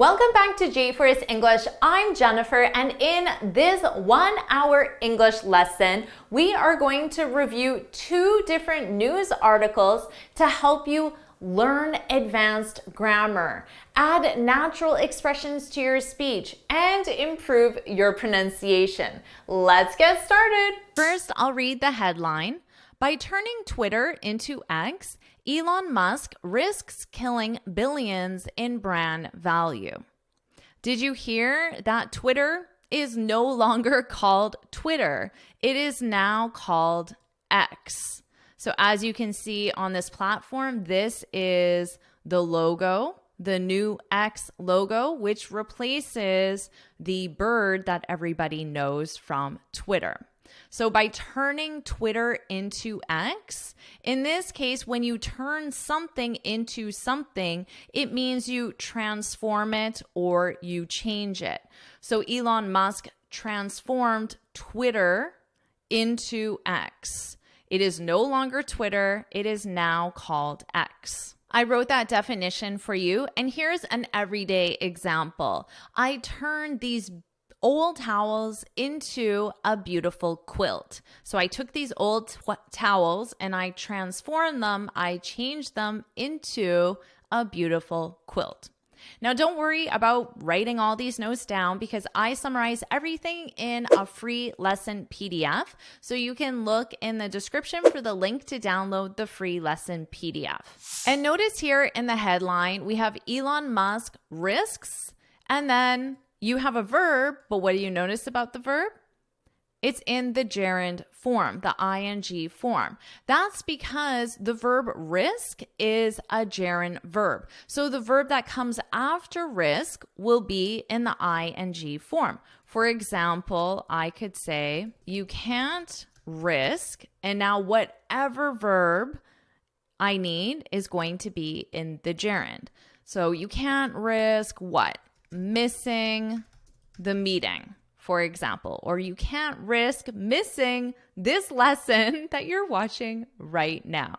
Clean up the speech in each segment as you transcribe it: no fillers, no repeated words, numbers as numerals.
Welcome back to JForrest English. I'm Jennifer, and in this 1-hour English lesson, we are going to review 2 different news articles to help you learn advanced grammar, add natural expressions to your speech, and improve your pronunciation. Let's get started. First, I'll read the headline. By turning Twitter into X, Elon Musk risks killing billions in brand value. Did you hear that Twitter is no longer called Twitter? It is now called X. So as you can see on this platform, this is the logo, the new X logo, which replaces the bird that everybody knows from Twitter. So by turning Twitter into X, in this case, when you turn something into something, it means you transform it or you change it. So Elon Musk transformed Twitter into X. It is no longer Twitter. It is now called X. I wrote that definition for you, and here's an everyday example. I turned these old towels into a beautiful quilt. So I took these old towels and I transformed them, I changed them into a beautiful quilt. Now, don't worry about writing all these notes down because I summarize everything in a free lesson PDF. So you can look in the description for the link to download the free lesson PDF. And notice here in the headline, we have Elon Musk risks, and then you have a verb, but what do you notice about the verb? It's in the gerund form, the ing form. That's because the verb risk is a gerund verb. So the verb that comes after risk will be in the ing form. For example, I could say, you can't risk, and now whatever verb I need is going to be in the gerund. So you can't risk what? Missing the meeting, for example, or you can't risk missing this lesson that you're watching right now.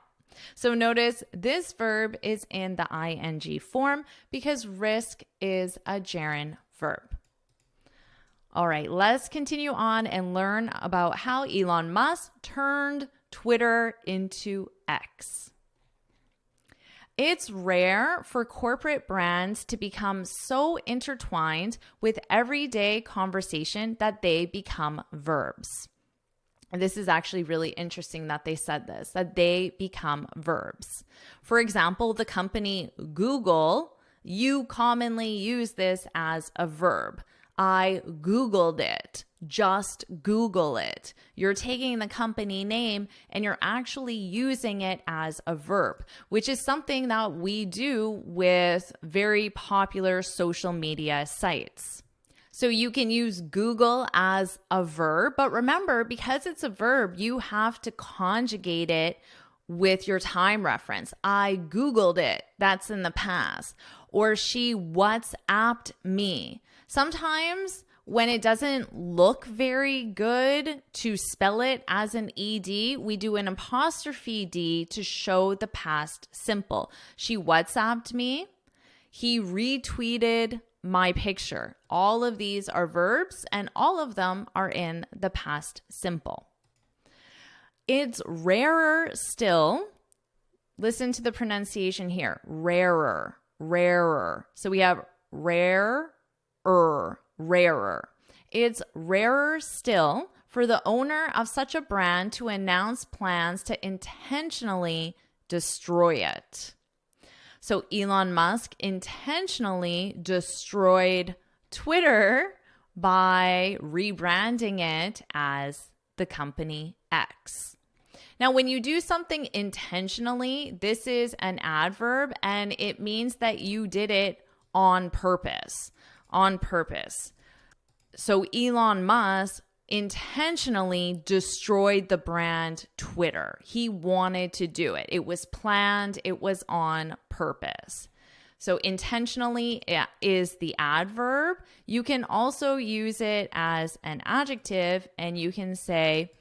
So notice this verb is in the ing form because risk is a gerund verb. All right, let's continue on and learn about how Elon Musk turned Twitter into X. It's rare for corporate brands to become so intertwined with everyday conversation that they become verbs. And this is actually really interesting that they said this, that they become verbs. For example, the company Google, you commonly use this as a verb. I Googled it. Just Google it. You're taking the company name and you're actually using it as a verb, which is something that we do with very popular social media sites. So you can use Google as a verb, but remember, because it's a verb, you have to conjugate it with your time reference. I Googled it. That's in the past. Or she WhatsApped me. Sometimes when it doesn't look very good to spell it as an ED, we do an apostrophe D to show the past simple. She WhatsApped me. He retweeted my picture. All of these are verbs and all of them are in the past simple. It's rarer still. Listen to the pronunciation here. Rarer, rarer. So we have rarer. Rarer. It's rarer still for the owner of such a brand to announce plans to intentionally destroy it. So Elon Musk intentionally destroyed Twitter by rebranding it as the company X. Now, when you do something intentionally, this is an adverb and it means that you did it on purpose. On purpose. So Elon Musk intentionally destroyed the brand Twitter. He wanted to do it. It was planned. It was on purpose. So intentionally is the adverb. You can also use it as an adjective and you can say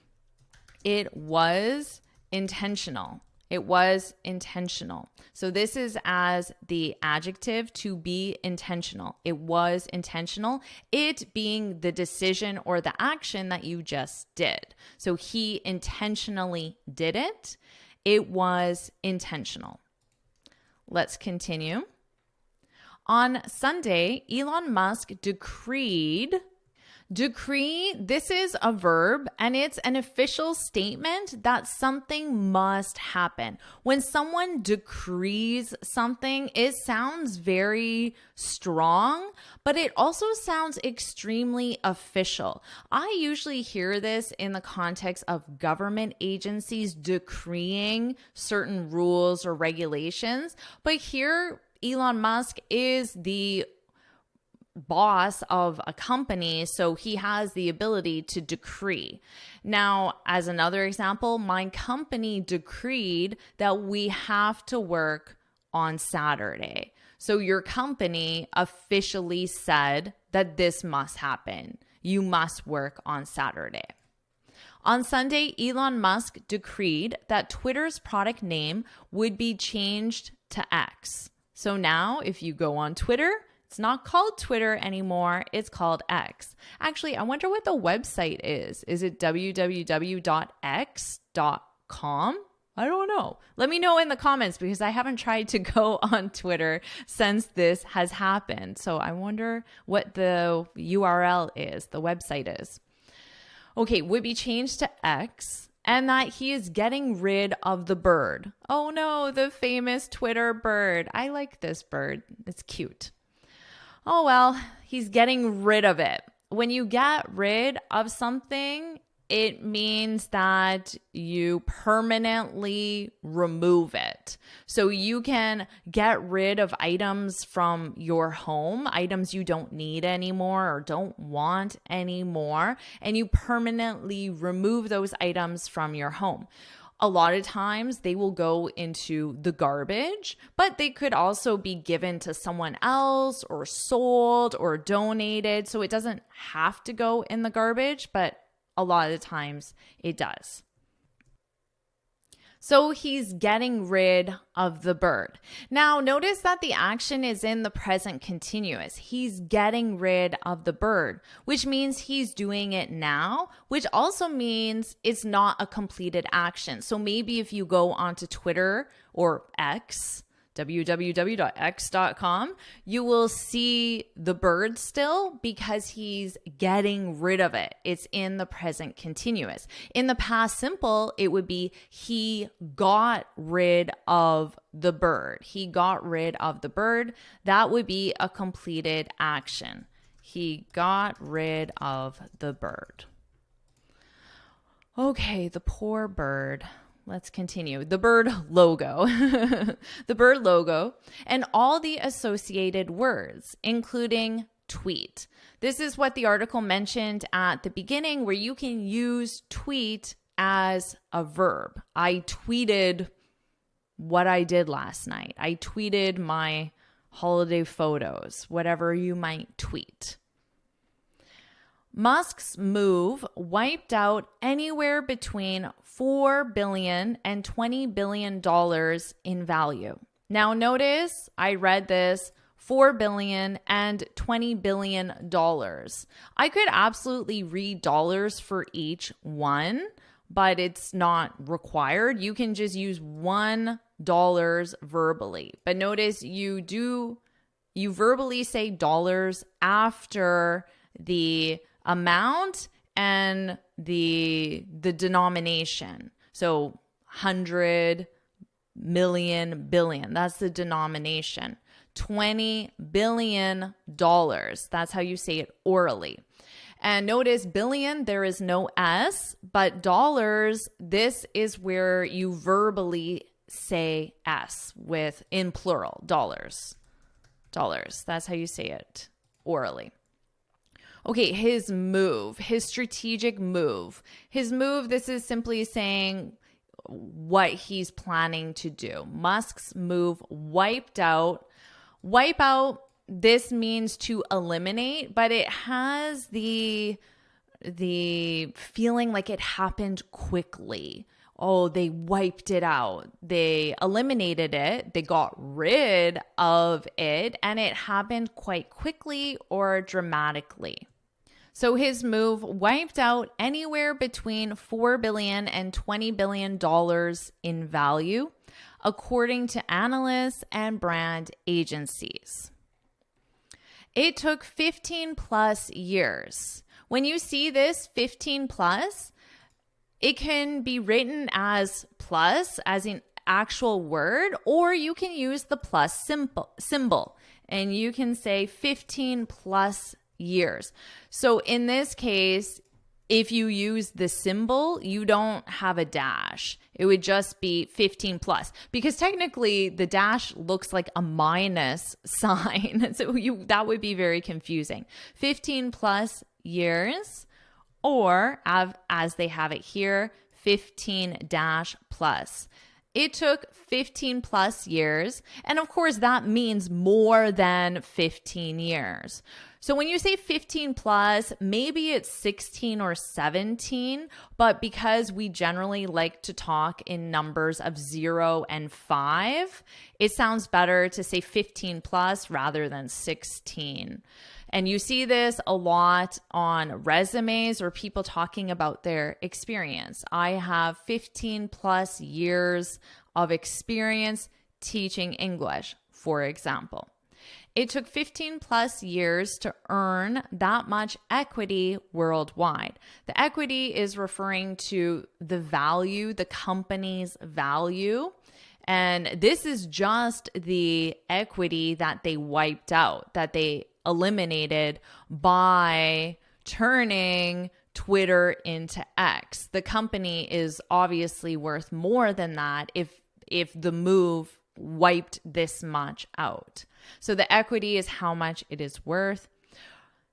it was intentional. It was intentional. So this is as the adjective, to be intentional. It was intentional. It being the decision or the action that you just did. So he intentionally did it. It was intentional. Let's continue. On Sunday, Elon Musk decree, this is a verb and it's an official statement that something must happen. When someone decrees something, it sounds very strong, but it also sounds extremely official. I usually hear this in the context of government agencies decreeing certain rules or regulations, but here Elon Musk is the boss of a company, so he has the ability to decree. Now, as another example, my company decreed that we have to work on Saturday. So your company officially said that this must happen. You must work on Saturday. On Sunday, Elon Musk decreed that Twitter's product name would be changed to X. So now if you go on Twitter, it's not called Twitter anymore. It's called X. Actually, I wonder what the website is. Is it www.x.com? I don't know. Let me know in the comments because I haven't tried to go on Twitter since this has happened. So I wonder what the URL is, the website is. Okay, would be changed to X. And that he is getting rid of the bird. Oh no, the famous Twitter bird. I like this bird. It's cute. Oh well, he's getting rid of it. When you get rid of something, it means that you permanently remove it. So you can get rid of items from your home, items you don't need anymore or don't want anymore, and you permanently remove those items from your home. A lot of times they will go into the garbage, but they could also be given to someone else or sold or donated. So it doesn't have to go in the garbage, but a lot of the times it does. So he's getting rid of the bird. Now, notice that the action is in the present continuous. He's getting rid of the bird, which means he's doing it now, which also means it's not a completed action. So maybe if you go onto Twitter or X, www.x.com, you will see the bird still because he's getting rid of it. It's in the present continuous. In the past simple, it would be he got rid of the bird. He got rid of the bird. That would be a completed action. He got rid of the bird. Okay, the poor bird. Let's continue. The bird logo, the bird logo, and all the associated words, including tweet. This is what the article mentioned at the beginning, where you can use tweet as a verb. I tweeted what I did last night. I tweeted my holiday photos, whatever you might tweet. Musk's move wiped out anywhere between $4 billion and $20 billion in value. Now notice I read this $4 billion and $20 billion. I could absolutely read dollars for each one, but it's not required. You can just use $1 verbally. But notice you verbally say dollars after the amount and the denomination. So 100 million billion, that's the denomination. $20 billion, that's how you say it orally. And notice billion, there is no S, but dollars, this is where you verbally say S with in plural, dollars. That's how you say it orally. Okay, his move, his strategic move. His move, this is simply saying what he's planning to do. Musk's move wiped out. Wipe out, this means to eliminate, but it has the feeling like it happened quickly oh, they wiped it out. They eliminated it. They got rid of it, and it happened quite quickly or dramatically. So his move wiped out anywhere between $4 billion and $20 billion in value, according to analysts and brand agencies. It took 15 plus years. When you see this 15 plus, it can be written as plus, as an actual word, or you can use the plus symbol, and you can say 15 plus years. So in this case, if you use the symbol, you don't have a dash. It would just be 15 plus, because technically the dash looks like a minus sign. So that would be very confusing. 15 plus years, or as they have it here, 15 dash plus. It took 15 plus years, and of course that means more than 15 years. So when you say 15 plus, maybe it's 16 or 17, but because we generally like to talk in numbers of 0 and 5, it sounds better to say 15 plus rather than 16. And you see this a lot on resumes or people talking about their experience. I have 15 plus years of experience teaching English, for example. It took 15 plus years to earn that much equity worldwide. The equity is referring to the value, the company's value. And this is just the equity that they wiped out, that they eliminated by turning Twitter into X. The company is obviously worth more than that if the move wiped this much out. So the equity is how much it is worth.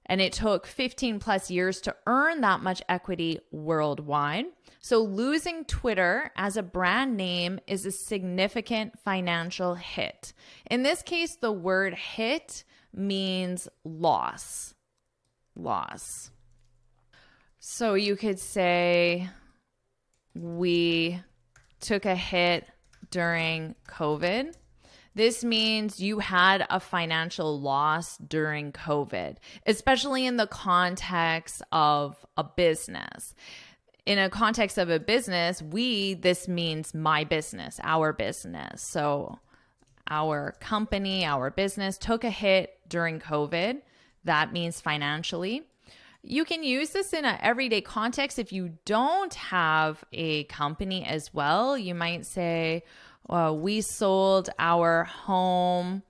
And it took 15 plus years to earn that much equity worldwide. So losing Twitter as a brand name is a significant financial hit. In this case, the word hit means loss. Loss. So you could say we took a hit during COVID. This means you had a financial loss during COVID, especially in the context of a business. In a context of a business, this means my business, our business. So our company, our business took a hit during COVID. That means financially. You can use this in an everyday context. If you don't have a company as well, you might say, we sold our home,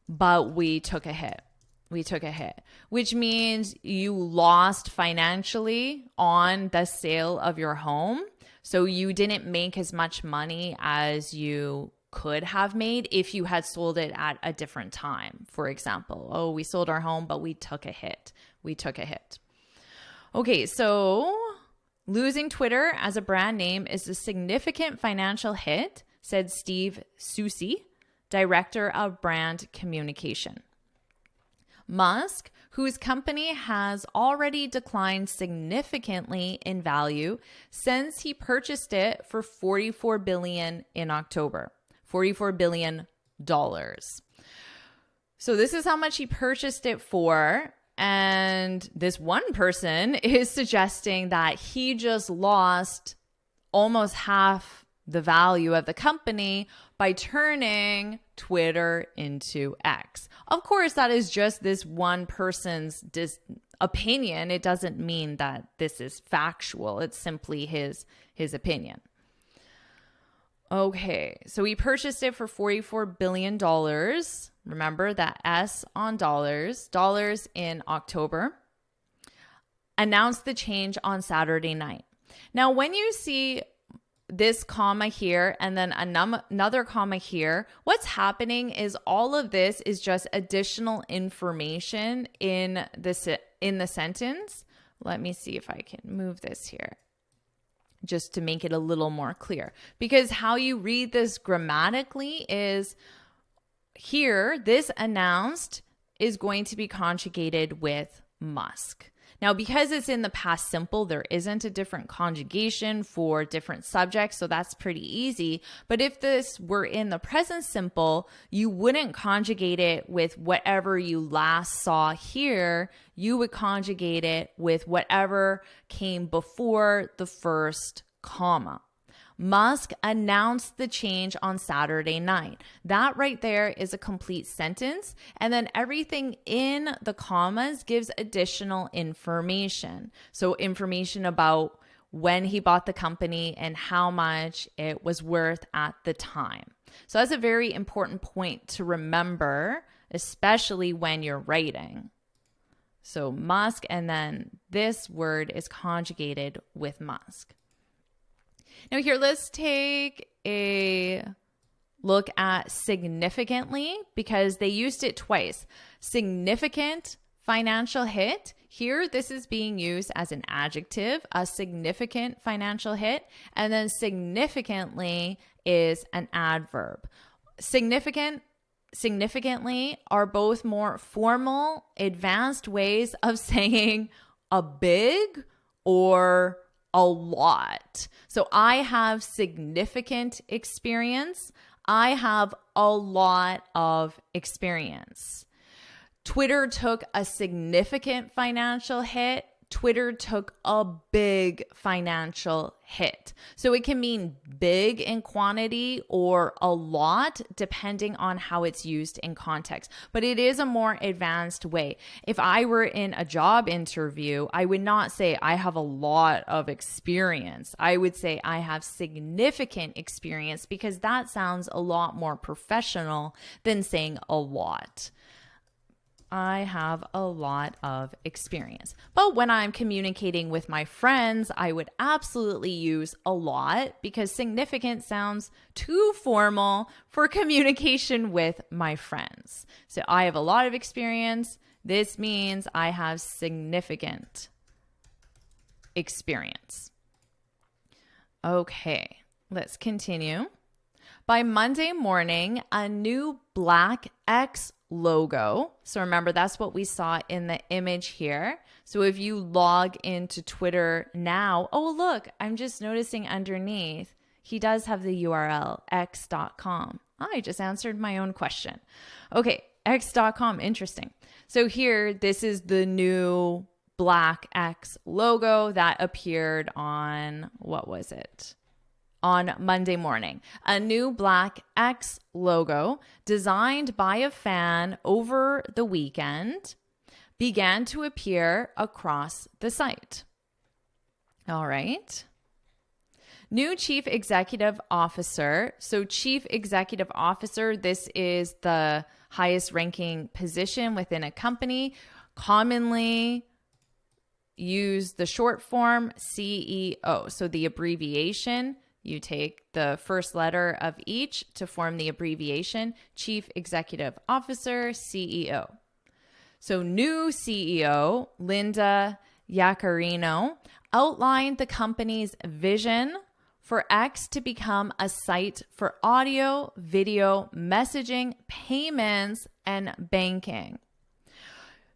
but we took a hit. We took a hit, which means you lost financially on the sale of your home. So you didn't make as much money as you could have made if you had sold it at a different time. For example, we sold our home, but we took a hit. We took a hit. Okay, so losing Twitter as a brand name is a significant financial hit, said Steve Susi, director of brand communication. Musk, whose company has already declined significantly in value since he purchased it for $44 billion in October. $44 billion. So this is how much he purchased it for. And this one person is suggesting that he just lost almost half the value of the company by turning Twitter into X. Of course, that is just this one person's opinion. It doesn't mean that this is factual. It's simply his opinion. Okay, so he purchased it for $44 billion. Remember that S on dollars in October. Announced the change on Saturday night. Now, when you see this comma here and then another comma here, what's happening is all of this is just additional information in the sentence. Let me see if I can move this here just to make it a little more clear. Because how you read this grammatically is here, this announced is going to be conjugated with Musk. Now, because it's in the past simple, there isn't a different conjugation for different subjects, so that's pretty easy. But if this were in the present simple, you wouldn't conjugate it with whatever you last saw here. You would conjugate it with whatever came before the first comma. Musk announced the change on Saturday night. That right there is a complete sentence. And then everything in the commas gives additional information. So information about when he bought the company and how much it was worth at the time. So that's a very important point to remember, especially when you're writing. So Musk, and then this word is conjugated with Musk. Now here, let's take a look at significantly because they used it twice. Significant financial hit. Here, this is being used as an adjective, a significant financial hit, and then significantly is an adverb. Significantly are both more formal, advanced ways of saying a big or a lot. So I have significant experience. I have a lot of experience. Twitter took a significant financial hit. Twitter took a big financial hit. So it can mean big in quantity or a lot depending on how it's used in context. But it is a more advanced way. If I were in a job interview, I would not say I have a lot of experience. I would say I have significant experience because that sounds a lot more professional than saying a lot. I have a lot of experience. But when I'm communicating with my friends, I would absolutely use a lot because significant sounds too formal for communication with my friends. So I have a lot of experience. This means I have significant experience. Okay, let's continue. By Monday morning, a new black X logo. So remember, that's what we saw in the image here. So if you log into Twitter now, oh, look, I'm just noticing underneath, he does have the URL x.com. I just answered my own question. Okay, x.com, interesting. So here, this is the new black X logo that appeared on, what was it? On Monday morning. A new black X logo designed by a fan over the weekend began to appear across the site. All right. New Chief Executive Officer. So Chief Executive Officer, this is the highest ranking position within a company. Commonly use the short form CEO. So the abbreviation, you take the first letter of each to form the abbreviation, Chief Executive Officer, CEO. So new CEO, Linda Yaccarino, outlined the company's vision for X to become a site for audio, video, messaging, payments, and banking.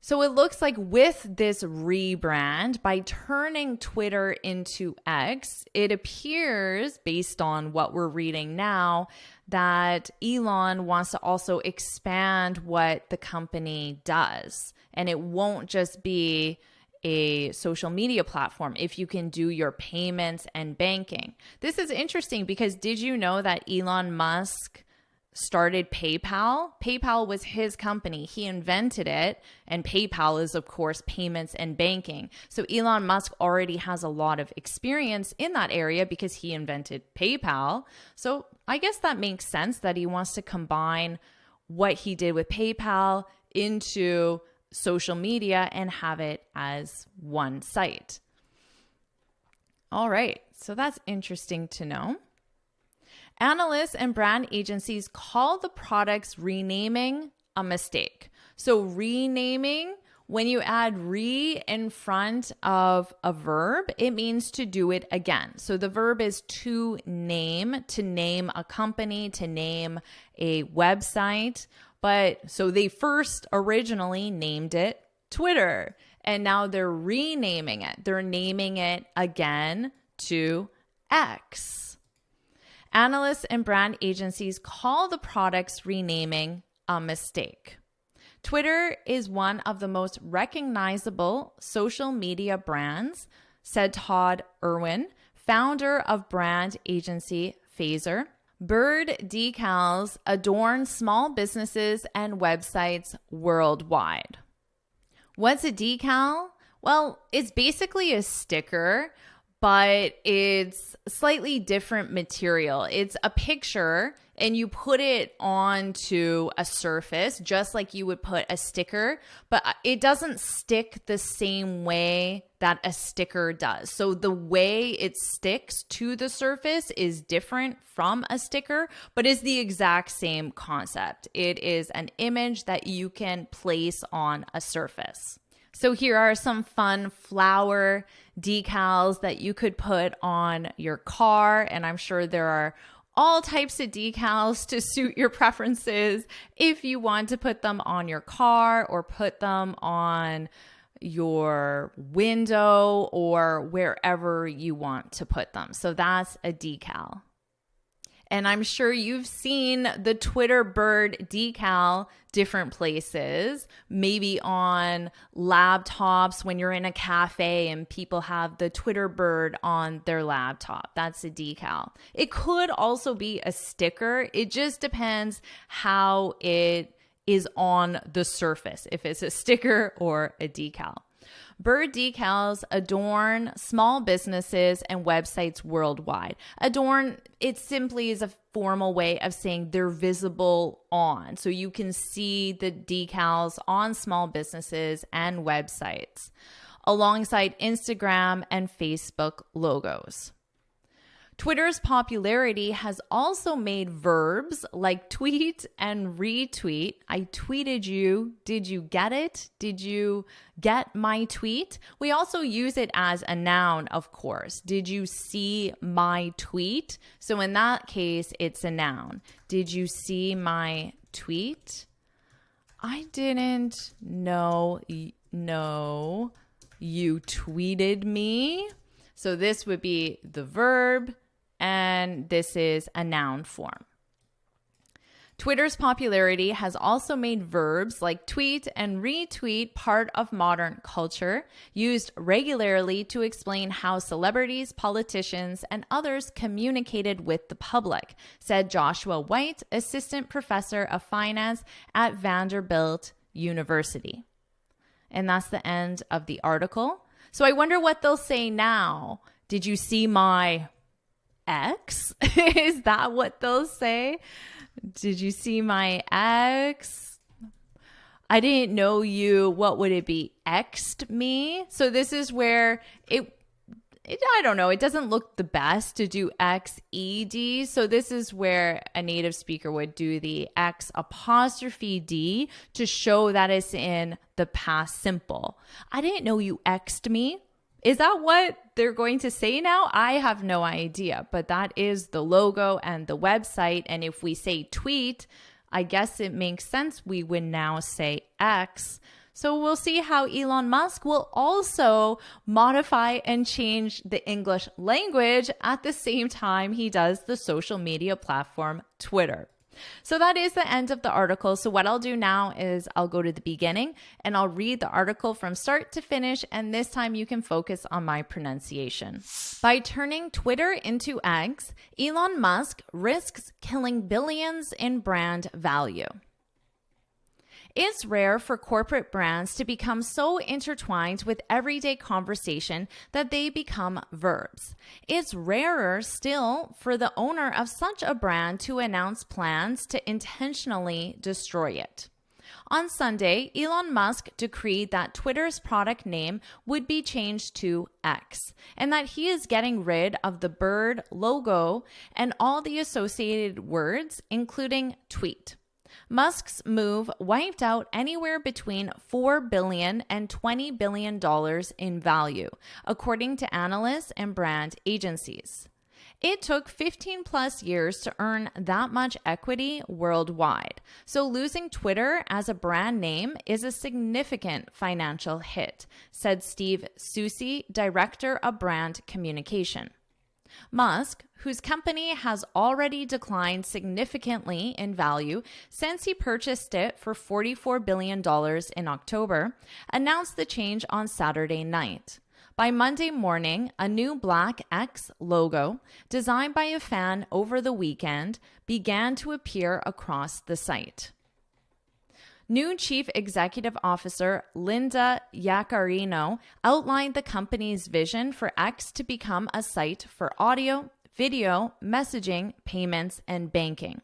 So it looks like with this rebrand, by turning Twitter into X, it appears, based on what we're reading now, that Elon wants to also expand what the company does. And it won't just be a social media platform if you can do your payments and banking. This is interesting because did you know that Elon Musk started PayPal? PayPal was his company. He invented it. And PayPal is, of course, payments and banking. So Elon Musk already has a lot of experience in that area because he invented PayPal. So I guess that makes sense that he wants to combine what he did with PayPal into social media and have it as one site. All right. So that's interesting to know. Analysts and brand agencies call the product's renaming a mistake. So renaming, when you add re in front of a verb, it means to do it again. So the verb is to name a company, to name a website. But so they first originally named it Twitter. and now they're renaming it. They're naming it again to X. Analysts and brand agencies call the product's renaming a mistake. Twitter is one of the most recognizable social media brands, said Todd Irwin, founder of brand agency Phaser. Bird decals adorn small businesses and websites worldwide. What's a decal? Well, it's basically a sticker, but it's slightly different material. It's a picture and you put it onto a surface just like you would put a sticker, but it doesn't stick the same way that a sticker does. So the way it sticks to the surface is different from a sticker, but is the exact same concept. It is an image that you can place on a surface. So here are some fun flower decals that you could put on your car, and I'm sure there are all types of decals to suit your preferences if you want to put them on your car or put them on your window or wherever you want to put them. So that's a decal. And I'm sure you've seen the Twitter bird decal different places, maybe on laptops when you're in a cafe and people have the Twitter bird on their laptop. That's a decal. It could also be a sticker. It just depends how it is on the surface, if it's a sticker or a decal. Bird decals adorn small businesses and websites worldwide. Adorn, it simply is a formal way of saying they're visible on. So you can see the decals on small businesses and websites alongside Instagram and Facebook logos. Twitter's popularity has also made verbs like tweet and retweet. I tweeted you. Did you get it? Did you get my tweet? We also use it as a noun, of course. Did you see my tweet? So in that case, it's a noun. Did you see my tweet? I didn't know. No, you tweeted me. So this would be the verb, and this is a noun form. Twitter's popularity has also made verbs like tweet and retweet part of modern culture, used regularly to explain how celebrities, politicians, and others communicated with the public, said Joshua White, assistant professor of finance at Vanderbilt University. And that's the end of the article. So I wonder what they'll say now. Did you see my X? Is that what they'll say? Did you see my X? I didn't know you. What would it be? X'd me? So this is where I don't know. It doesn't look the best to do XED. So this is where a native speaker would do the X apostrophe D to show that it's in the past simple. I didn't know you X'd me. Is that what they're going to say now? I have no idea, but that is the logo and the website. And if we say tweet, I guess it makes sense we would now say X. So we'll see how Elon Musk will also modify and change the English language at the same time he does the social media platform Twitter. So that is the end of the article. So what I'll do now is I'll go to the beginning and I'll read the article from start to finish. And this time you can focus on my pronunciation. By turning Twitter into X, Elon Musk risks killing billions in brand value. It's rare for corporate brands to become so intertwined with everyday conversation that they become verbs. It's rarer still for the owner of such a brand to announce plans to intentionally destroy it. On Sunday, Elon Musk decreed that Twitter's product name would be changed to X, and that he is getting rid of the bird logo and all the associated words, including tweet. Musk's move wiped out anywhere between $4 billion and $20 billion in value, according to analysts and brand agencies. It took 15 plus years to earn that much equity worldwide. So losing Twitter as a brand name is a significant financial hit, said Steve Susi, Director of Brand Communication. Musk, whose company has already declined significantly in value since he purchased it for $44 billion in October, announced the change on Saturday night. By Monday morning, a new black X logo, designed by a fan over the weekend, began to appear across the site. New Chief Executive Officer Linda Yaccarino outlined the company's vision for X to become a site for audio, video, messaging, payments, and banking.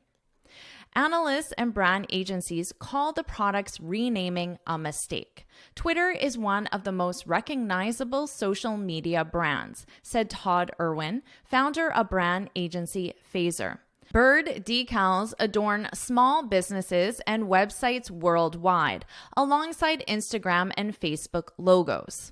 Analysts and brand agencies call the product's renaming a mistake. Twitter is one of the most recognizable social media brands, said Todd Irwin, founder of brand agency Phaser. Bird decals adorn small businesses and websites worldwide, alongside Instagram and Facebook logos.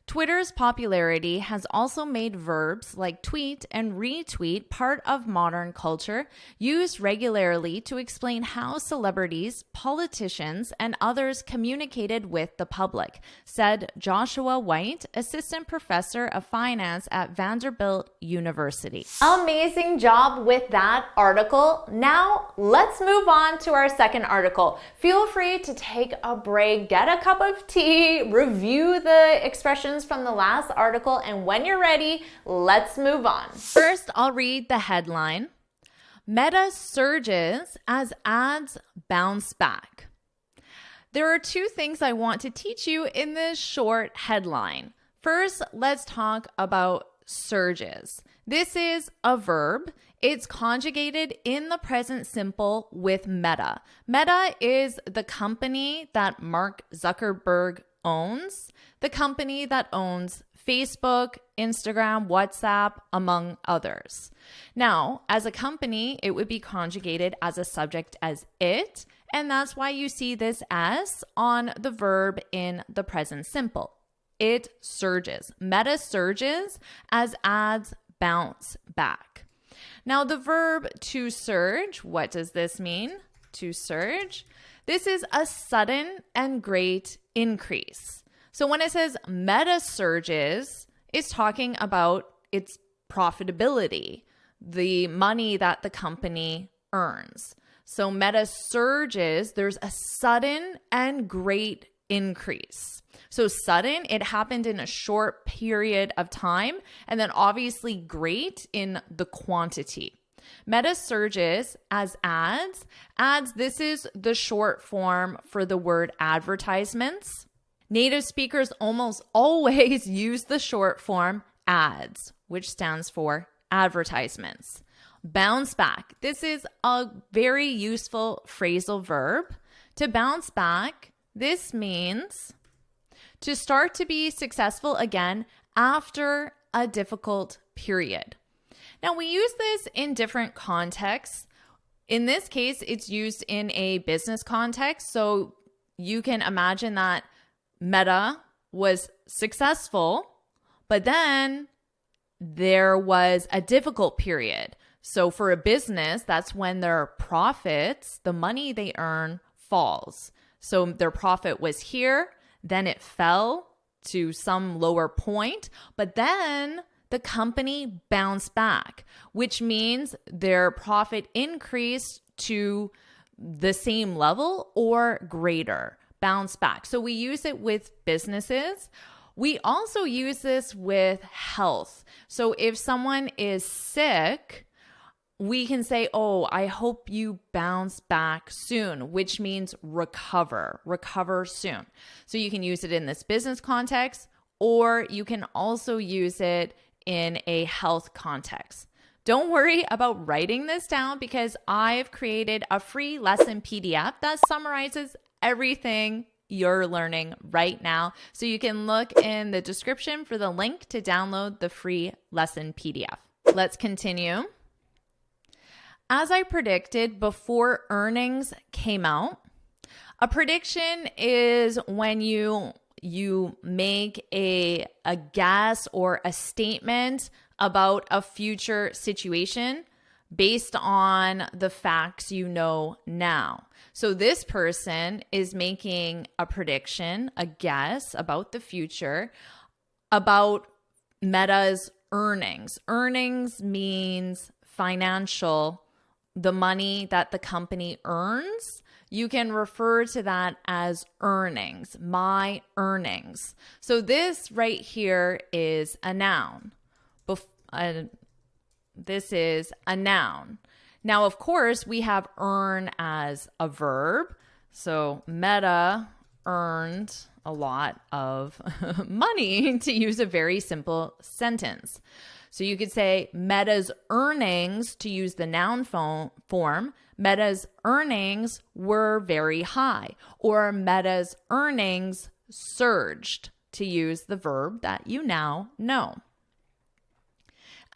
Twitter's popularity has also made verbs like tweet and retweet part of modern culture, used regularly to explain how celebrities, politicians, and others communicated with the public, said Joshua White, assistant professor of finance at Vanderbilt University. Amazing job with that article. Now let's move on to our second article. Feel free to take a break, get a cup of tea, review the expressions from the last article, and when you're ready, let's move on. First, I'll read the headline. Meta surges as ads bounce back. There are two things I want to teach you in this short headline. First, let's talk about surges. This is a verb. It's conjugated in the present simple with Meta. Meta is the company that Mark Zuckerberg owns, the company that owns Facebook, Instagram, WhatsApp, among others. Now, as a company, it would be conjugated as a subject as it, and that's why you see this S on the verb in the present simple. It surges. Meta surges as ads bounce back. Now, the verb to surge, what does this mean? To surge. This is a sudden and great increase. So when it says Meta surges, it's talking about its profitability, the money that the company earns. So Meta surges, there's a sudden and great increase. So sudden, it happened in a short period of time, and then obviously great in the quantity. Meta surges as ads. Ads, this is the short form for the word advertisements. Native speakers almost always use the short form ads, which stands for advertisements. Bounce back. This is a very useful phrasal verb. To bounce back, this means to start to be successful again after a difficult period. Now, we use this in different contexts. In this case, it's used in a business context. So you can imagine that Meta was successful, but then there was a difficult period. So for a business, that's when their profits, the money they earn, falls. So their profit was here, then it fell to some lower point, but then the company bounced back, which means their profit increased to the same level or greater. Bounce back. So we use it with businesses. We also use this with health. So if someone is sick, we can say, oh, I hope you bounce back soon, which means recover soon. So you can use it in this business context, or you can also use it in a health context. Don't worry about writing this down because I've created a free lesson PDF that summarizes everything you're learning right now. So you can look in the description for the link to download the free lesson PDF. Let's continue. As I predicted before earnings came out, a prediction is when you make a guess or a statement about a future situation based on the facts you know now. So this person is making a prediction, a guess about the future, about Meta's earnings. Earnings means financial, the money that the company earns. You can refer to that as earnings, my earnings. So this right here is a noun. This is a noun. Now, of course, we have earn as a verb. So Meta earned a lot of money, to use a very simple sentence. So you could say Meta's earnings, to use the noun form. Meta's earnings were very high, or Meta's earnings surged, to use the verb that you now know.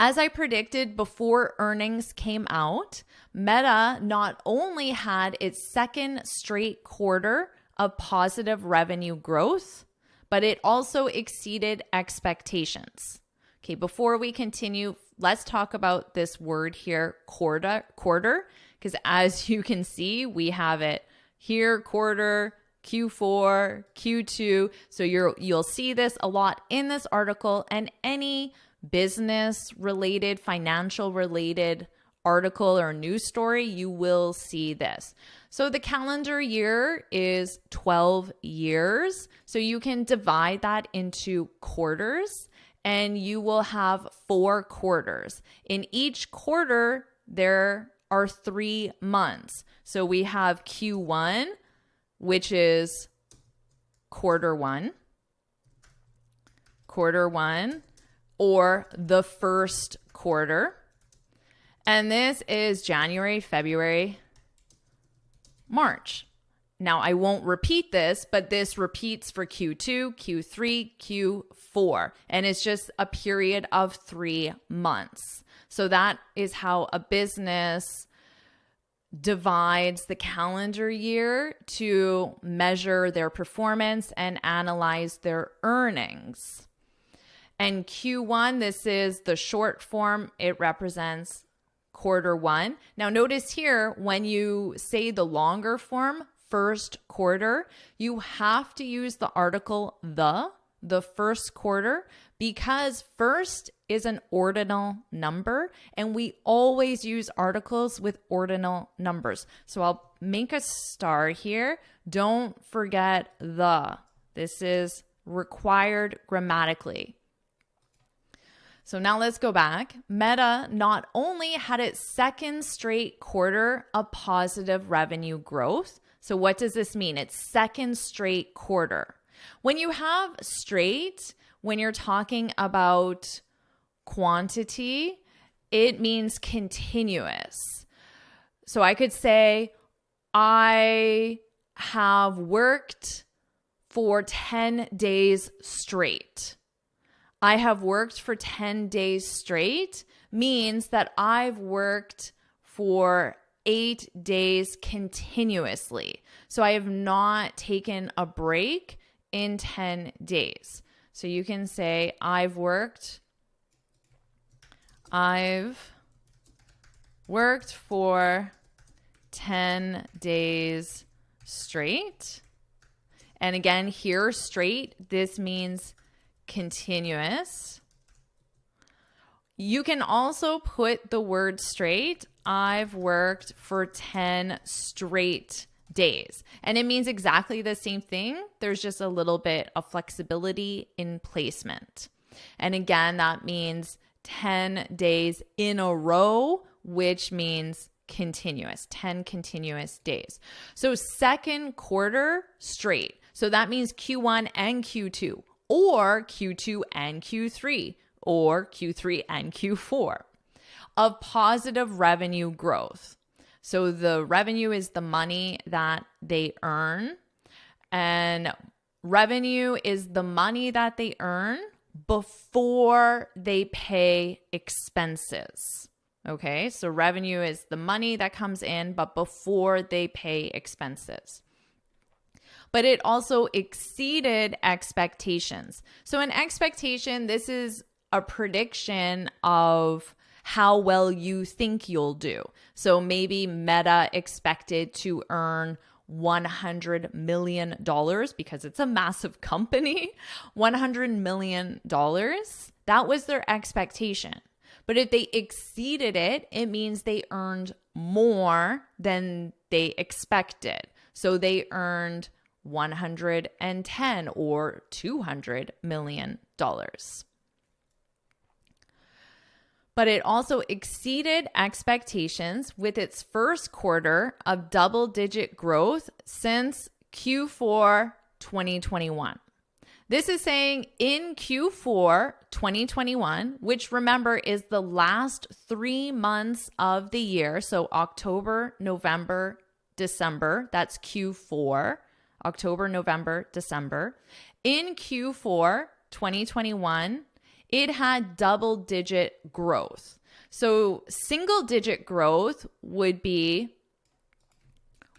As I predicted before earnings came out, Meta not only had its second straight quarter of positive revenue growth, but it also exceeded expectations. Okay, before we continue, let's talk about this word here, quarter, because as you can see, we have it here, quarter, Q4, Q2. So you'll see this a lot in this article, and any business related, financial related article or news story, you will see this. So the calendar year is 12 years. So you can divide that into quarters, and you will have 4 quarters. In each quarter, there are 3 months. So we have Q1, which is quarter one, or the first quarter. And this is January, February, March. Now, I won't repeat this, but this repeats for Q2, Q3, Q4, and it's just a period of 3 months. So that is how a business divides the calendar year to measure their performance and analyze their earnings. And Q1, this is the short form. It represents quarter one. Now notice here, when you say the longer form, first quarter, you have to use the article the first quarter, because first is an ordinal number, and we always use articles with ordinal numbers. So I'll make a star here. Don't forget the. This is required grammatically. So now let's go back. Meta not only had its second straight quarter of positive revenue growth. So what does this mean? It's second straight quarter. When you have straight, when you're talking about quantity, it means continuous. So I could say, I have worked for 10 days straight. I have worked for 10 days straight means that I've worked for 8 days continuously. So I have not taken a break in 10 days. So you can say, I've worked for 10 days straight. And again, here, straight, this means continuous. You can also put the word straight. I've worked for 10 straight days. And it means exactly the same thing. There's just a little bit of flexibility in placement. And again, that means 10 days in a row, which means continuous, 10 continuous days. So second quarter straight. So that means Q1 and Q2, or Q2 and Q3, or Q3 and Q4 of positive revenue growth. So the revenue is the money that they earn, and revenue is the money that they earn before they pay expenses. Okay, so revenue is the money that comes in, but before they pay expenses. But it also exceeded expectations. So an expectation, this is a prediction of how well you think you'll do. So maybe Meta expected to earn $100 million because it's a massive company. $100 million, that was their expectation. But if they exceeded it, it means they earned more than they expected. So they earned 110 or $200 million. But it also exceeded expectations with its first quarter of double-digit growth since Q4 2021. This is saying in Q4 2021, which remember is the last 3 months of the year, so October, November, December, that's Q4, October, November, December. In Q4 2021, it had double-digit growth. So single-digit growth would be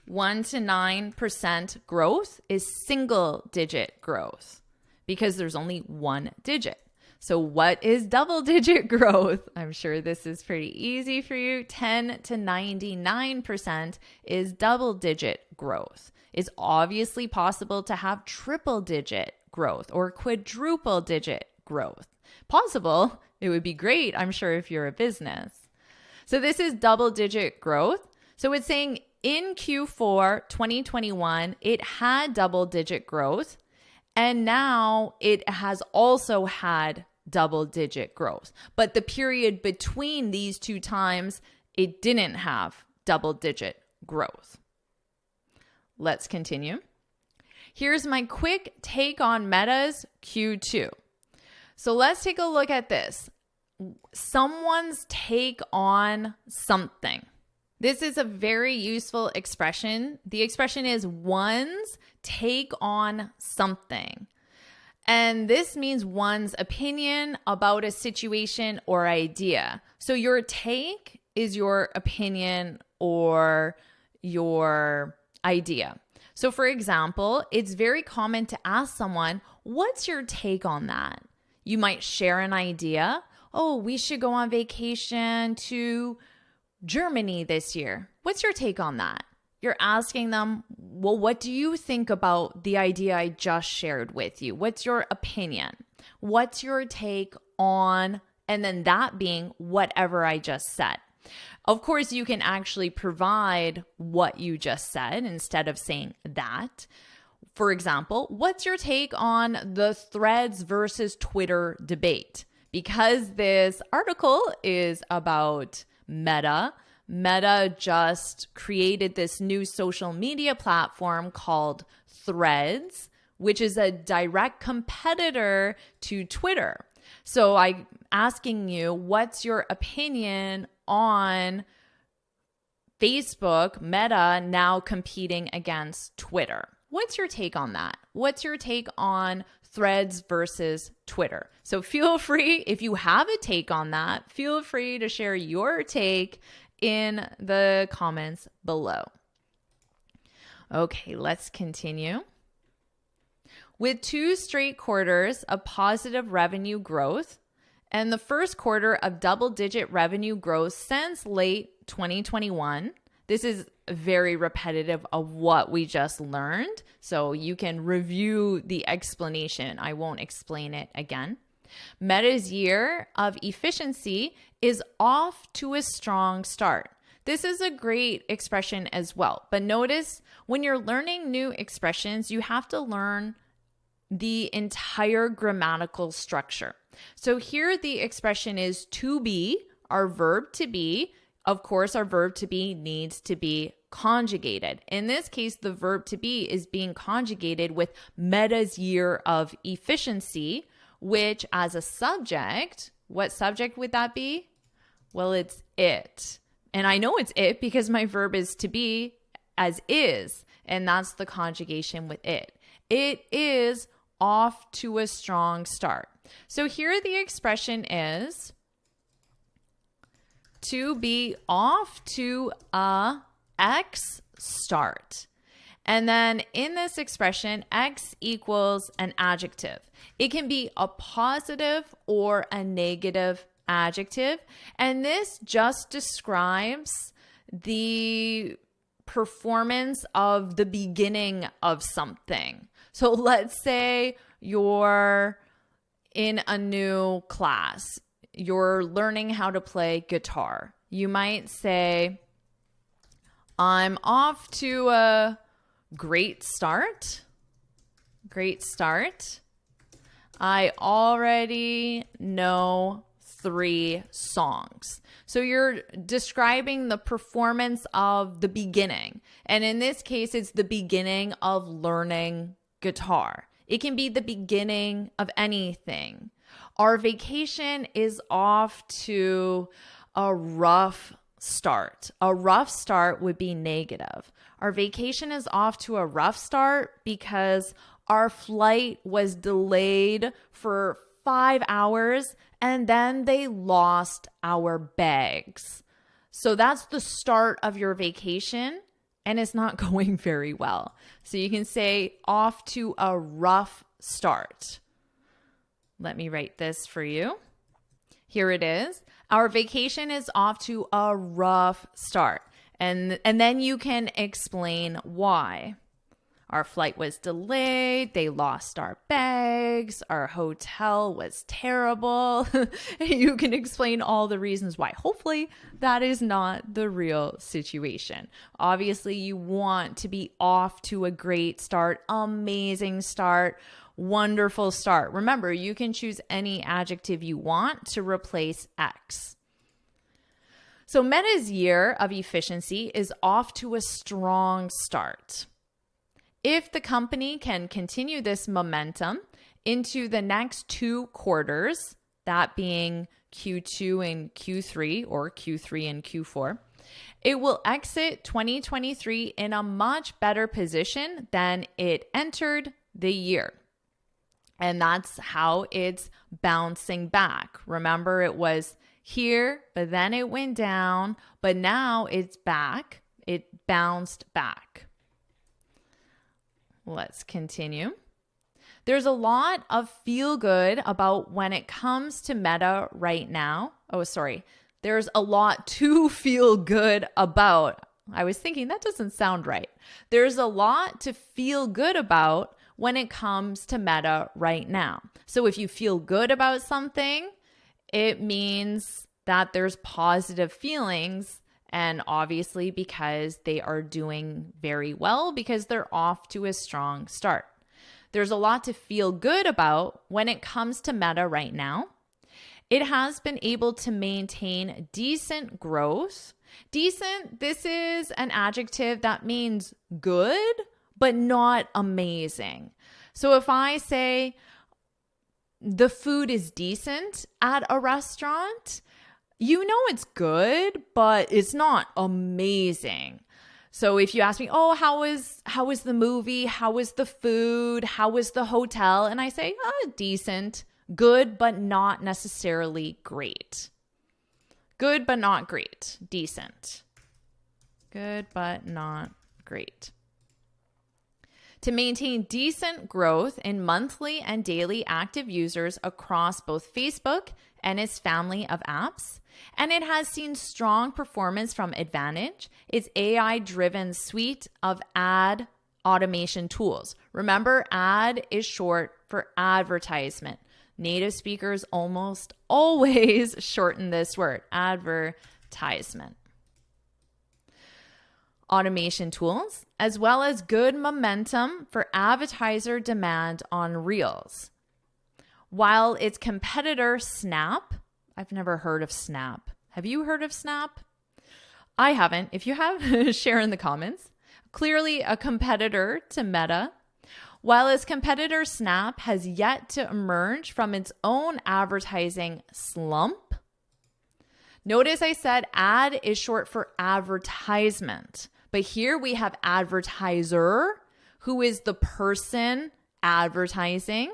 1 to 9% growth is single-digit growth because there's only one digit. So what is double-digit growth? I'm sure this is pretty easy for you. 10 to 99% is double-digit growth. It's obviously possible to have triple-digit growth or quadruple-digit growth. Possible, it would be great, I'm sure, if you're a business. So this is double-digit growth. So it's saying in Q4 2021, it had double-digit growth, and now it has also had double-digit growth. But the period between these two times, it didn't have double-digit growth. Let's continue. Here's my quick take on Meta's Q2. So let's take a look at this. Someone's take on something. This is a very useful expression. The expression is one's take on something. And this means one's opinion about a situation or idea. So your take is your opinion or your idea. So for example, it's very common to ask someone, what's your take on that? You might share an idea. Oh, we should go on vacation to Germany this year. What's your take on that? You're asking them, well, what do you think about the idea I just shared with you? What's your opinion? What's your take on, and then that being whatever I just said. Of course, you can actually provide what you just said instead of saying that. For example, what's your take on the Threads versus Twitter debate? Because this article is about Meta. Meta just created this new social media platform called Threads, which is a direct competitor to Twitter. So I'm asking you, what's your opinion on Facebook, Meta, now competing against Twitter? What's your take on that? What's your take on Threads versus Twitter? So feel free, if you have a take on that, feel free to share your take in the comments below. Okay, let's continue. With 2 straight quarters of positive revenue growth and the first quarter of double-digit revenue growth since late 2021, this is very repetitive of what we just learned, so you can review the explanation. I won't explain it again. Meta's year of efficiency is off to a strong start. This is a great expression as well, but notice when you're learning new expressions, you have to learn the entire grammatical structure. So here the expression is to be, our verb to be. Of course, our verb to be needs to be conjugated. In this case, the verb to be is being conjugated with Meta's year of efficiency, which as a subject, what subject would that be? Well, it's it. And I know it's it because my verb is to be as is, and that's the conjugation with it. It is off to a strong start. So here the expression is to be off to a X start. And then in this expression, X equals an adjective. It can be a positive or a negative adjective. And this just describes the performance of the beginning of something. So let's say you're in a new class. You're learning how to play guitar. You might say, I'm off to a great start. Great start. I already know 3 songs. So you're describing the performance of the beginning. And in this case, it's the beginning of learning guitar. It can be the beginning of anything. Our vacation is off to a rough start. A rough start would be negative. Our vacation is off to a rough start because our flight was delayed for 5 hours and then they lost our bags. So that's the start of your vacation and it's not going very well. So you can say off to a rough start. Let me write this for you. Here it is. Our vacation is off to a rough start. And then you can explain why. Our flight was delayed. They lost our bags. Our hotel was terrible. You can explain all the reasons why. Hopefully, that is not the real situation. Obviously, you want to be off to a great start, amazing start, wonderful start. Remember, you can choose any adjective you want to replace X. So Meta's year of efficiency is off to a strong start. If the company can continue this momentum into the next 2 quarters, that being Q2 and Q3 or Q3 and Q4, it will exit 2023 in a much better position than it entered the year. And that's how it's bouncing back. Remember, it was here, but then it went down, but now it's back. It bounced back. Let's continue. There's a lot of feel good about when it comes to Meta right now. There's a lot to feel good about. I was thinking that doesn't sound right. There's a lot to feel good about when it comes to Meta right now. So if you feel good about something, it means that there's positive feelings. And obviously because they are doing very well because they're off to a strong start. There's a lot to feel good about when it comes to Meta right now. It has been able to maintain decent growth. Decent, this is an adjective that means good, but not amazing. So if I say the food is decent at a restaurant, you know it's good, but it's not amazing. So if you ask me, oh, how was the movie? How was the food? How was the hotel? And I say, decent, good, but not necessarily great. Good, but not great. Decent. Good, but not great. To maintain decent growth in monthly and daily active users across both Facebook and its family of apps. And it has seen strong performance from Advantage, its AI-driven suite of ad automation tools. Remember, ad is short for advertisement. Native speakers almost always shorten this word, advertisement. Automation tools, as well as good momentum for advertiser demand on Reels. While its competitor Snap, I've never heard of Snap. Have you heard of Snap? I haven't. If you have, share in the comments. Clearly a competitor to Meta. While its competitor Snap has yet to emerge from its own advertising slump. Notice I said ad is short for advertisement. But here we have advertiser, who is the person advertising.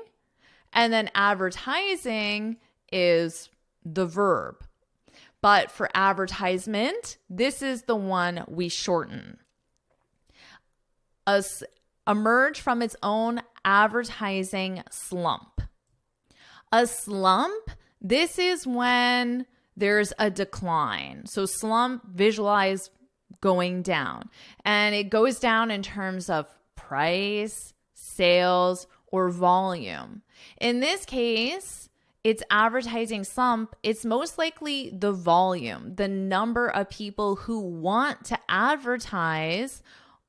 And then advertising is the verb. But for advertisement, this is the one we shorten. emerge from its own advertising slump. A slump, this is when there's a decline. So slump, visualize going down. And it goes down in terms of price, sales, or volume. In this case, it's advertising slump. It's most likely the volume, the number of people who want to advertise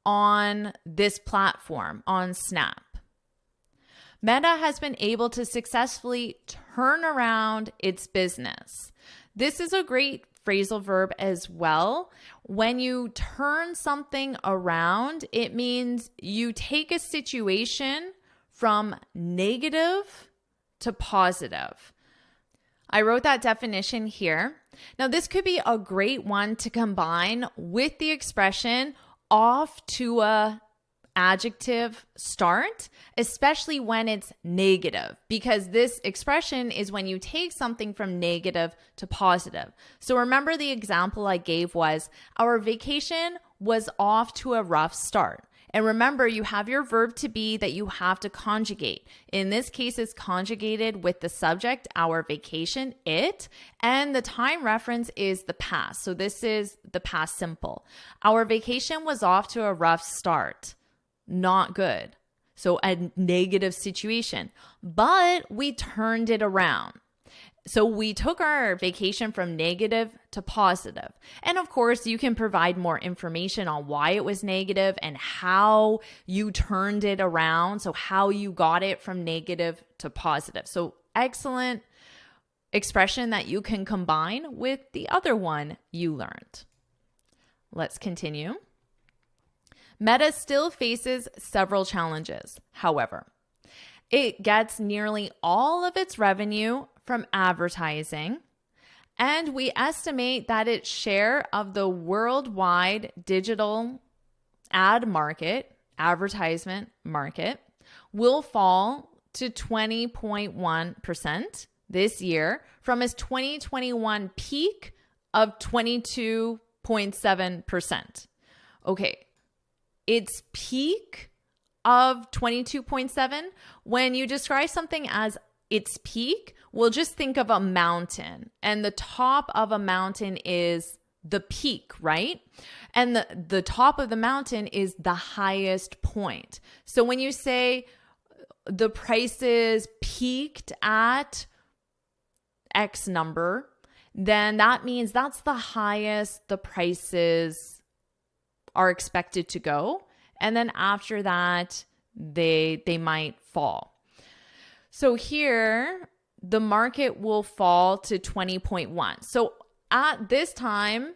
on this platform, on Snap. Meta has been able to successfully turn around its business. This is a great phrasal verb as well. When you turn something around, it means you take a situation from negative to positive. I wrote that definition here. Now, this could be a great one to combine with the expression off to a adjective start, especially when it's negative, because this expression is when you take something from negative to positive. So remember the example I gave was, our vacation was off to a rough start. And remember, you have your verb to be that you have to conjugate. In this case, it's conjugated with the subject, our vacation, it, and the time reference is the past. So this is the past simple. Our vacation was off to a rough start. Not good. So a negative situation, but we turned it around. So we took our vacation from negative to positive. And of course, you can provide more information on why it was negative and how you turned it around. So how you got it from negative to positive. So excellent expression that you can combine with the other one you learned. Let's continue. Meta still faces several challenges. However, it gets nearly all of its revenue from advertising, and we estimate that its share of the worldwide digital advertisement market, will fall to 20.1% this year from its 2021 peak of 22.7%. Okay, its peak of 22.7, when you describe something as its peak, we'll just think of a mountain, and the top of a mountain is the peak, right? And the top of the mountain is the highest point. So when you say the prices peaked at X number, then that means that's the highest the prices are expected to go. And then after that, they might fall. So here, the market will fall to 20.1. So at this time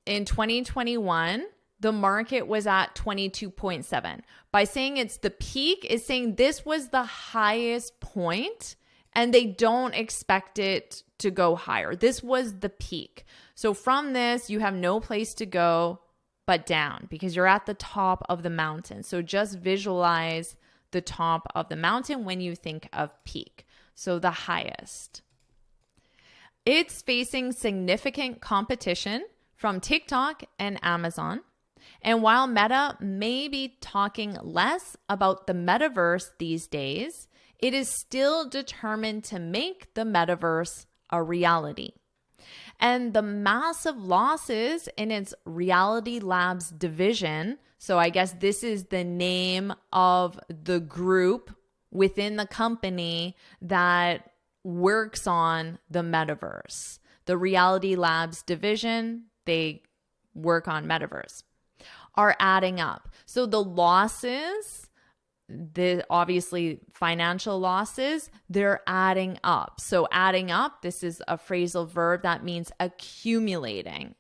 in 2021, the market was at 22.7. By saying it's the peak, is saying this was the highest point and they don't expect it to go higher. This was the peak. So from this, you have no place to go but down because you're at the top of the mountain. So just visualize the top of the mountain when you think of peak. So the highest. It's facing significant competition from TikTok and Amazon. And while Meta may be talking less about the metaverse these days, it is still determined to make the metaverse a reality. And the massive losses in its Reality Labs division, so I guess this is the name of the group within the company that works on the metaverse. The Reality Labs division, they work on metaverse, are adding up. So the losses, the obviously financial losses, they're adding up. So adding up, this is a phrasal verb that means accumulating.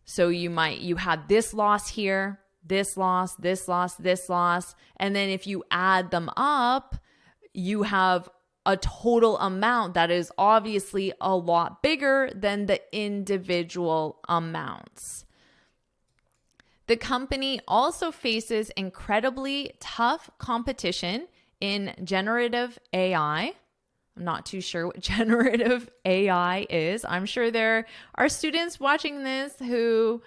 So you had this loss here, this loss, this loss, this loss. And then if you add them up, you have a total amount that is obviously a lot bigger than the individual amounts. The company also faces incredibly tough competition in generative AI. I'm not too sure what generative AI is. I'm sure there are students watching this who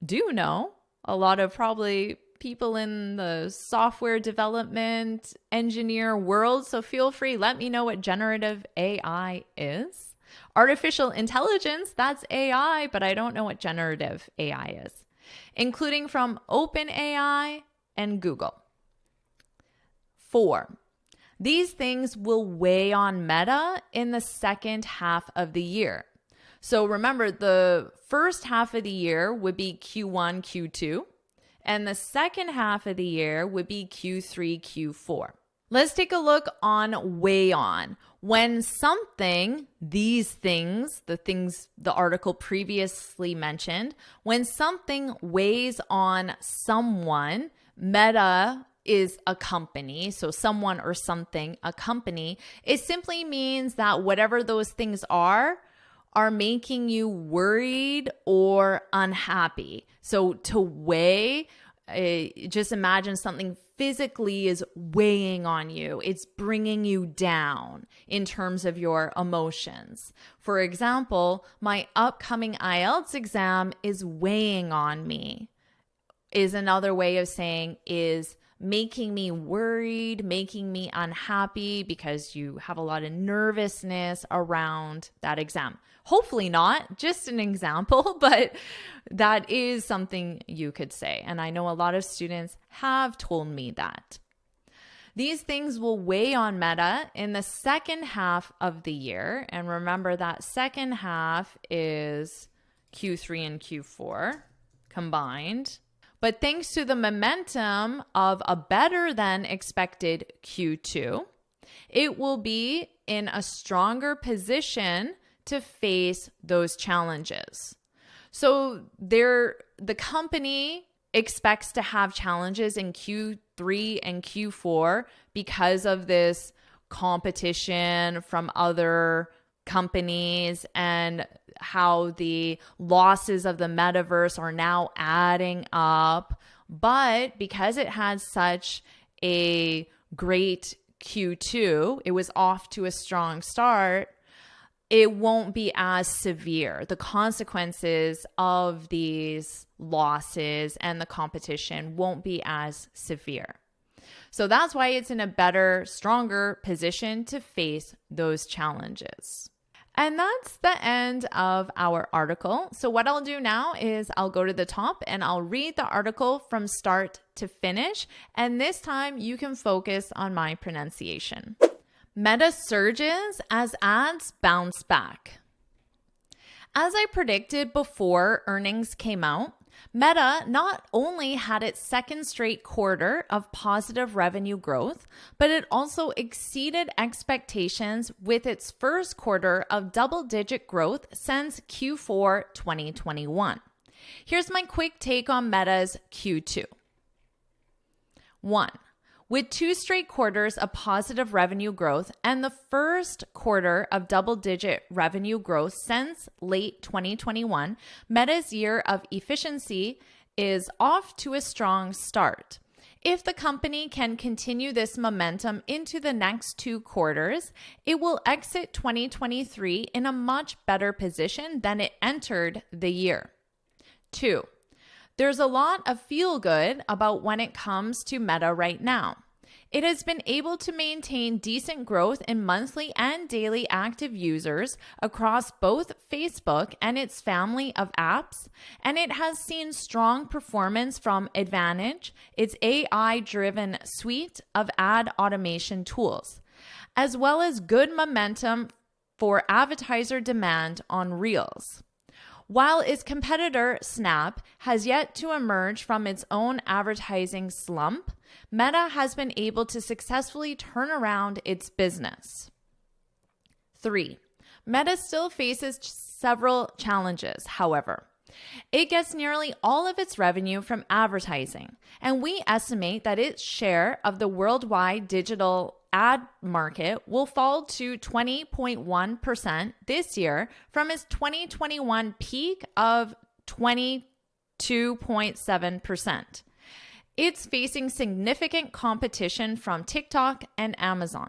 do know. a lot of probably people in the software development engineer world. So feel free, let me know what generative AI is. Artificial intelligence, that's AI, but I don't know what generative AI is, including from OpenAI and Google. 4. These things will weigh on Meta in the second half of the year. So remember, the first half of the year would be Q1, Q2, and the second half of the year would be Q3, Q4. Let's take a look on weigh on. When something, these things, the article previously mentioned, when something weighs on someone, Meta is a company, so someone or something, a company, it simply means that whatever those things are making you worried or unhappy. So to weigh, just imagine something physically is weighing on you. It's bringing you down in terms of your emotions. For example, my upcoming IELTS exam is weighing on me, is another way of saying is making me worried, making me unhappy because you have a lot of nervousness around that exam. Hopefully not, just an example, but that is something you could say. And I know a lot of students have told me that. These things will weigh on Meta in the second half of the year. And remember that second half is Q3 and Q4 combined. But thanks to the momentum of a better than expected Q2, it will be in a stronger position to face those challenges. So the company expects to have challenges in Q3 and Q4 because of this competition from other companies and how the losses of the metaverse are now adding up. But because it had such a great Q2, it was off to a strong start, it won't be as severe. The consequences of these losses and the competition won't be as severe. So that's why it's in a better, stronger position to face those challenges. And that's the end of our article. So what I'll do now is I'll go to the top and I'll read the article from start to finish. And this time you can focus on my pronunciation. Meta surges as ads bounce back. As I predicted before earnings came out, Meta not only had its second straight quarter of positive revenue growth, but it also exceeded expectations with its first quarter of double-digit growth since Q4 2021. Here's my quick take on Meta's Q2. 1. With 2 straight quarters of positive revenue growth and the first quarter of double-digit revenue growth since late 2021, Meta's year of efficiency is off to a strong start. If the company can continue this momentum into the next 2 quarters, it will exit 2023 in a much better position than it entered the year. 2. There's a lot of feel good about when it comes to Meta right now. It has been able to maintain decent growth in monthly and daily active users across both Facebook and its family of apps, and it has seen strong performance from Advantage, its AI-driven suite of ad automation tools, as well as good momentum for advertiser demand on Reels. While its competitor, Snap, has yet to emerge from its own advertising slump, Meta has been able to successfully turn around its business. 3. Meta still faces several challenges, however. It gets nearly all of its revenue from advertising, and we estimate that its share of the worldwide digital ad market will fall to 20.1% this year from its 2021 peak of 22.7%. It's facing significant competition from TikTok and Amazon.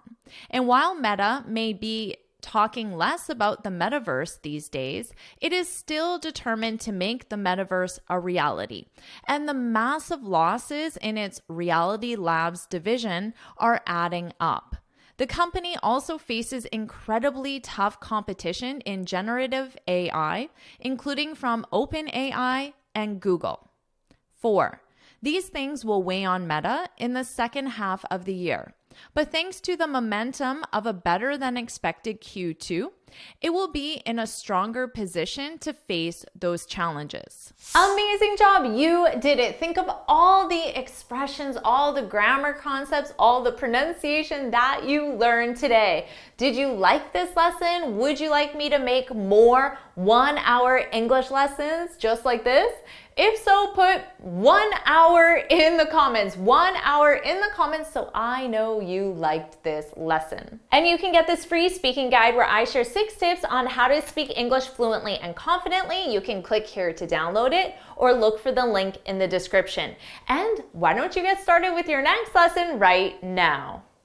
And while Meta may be talking less about the metaverse these days, it is still determined to make the metaverse a reality. And the massive losses in its Reality Labs division are adding up. The company also faces incredibly tough competition in generative AI, including from OpenAI and Google. 4. These things will weigh on Meta in the second half of the year. But thanks to the momentum of a better than expected Q2, it will be in a stronger position to face those challenges. Amazing job, you did it. Think of all the expressions, all the grammar concepts, all the pronunciation that you learned today. Did you like this lesson? Would you like me to make more 1-hour English lessons just like this? If so, put 1 hour in the comments. 1 hour in the comments so I know you liked this lesson. And you can get this free speaking guide where I share 6 tips on how to speak English fluently and confidently. You can click here to download it or look for the link in the description. And why don't you get started with your next lesson right now?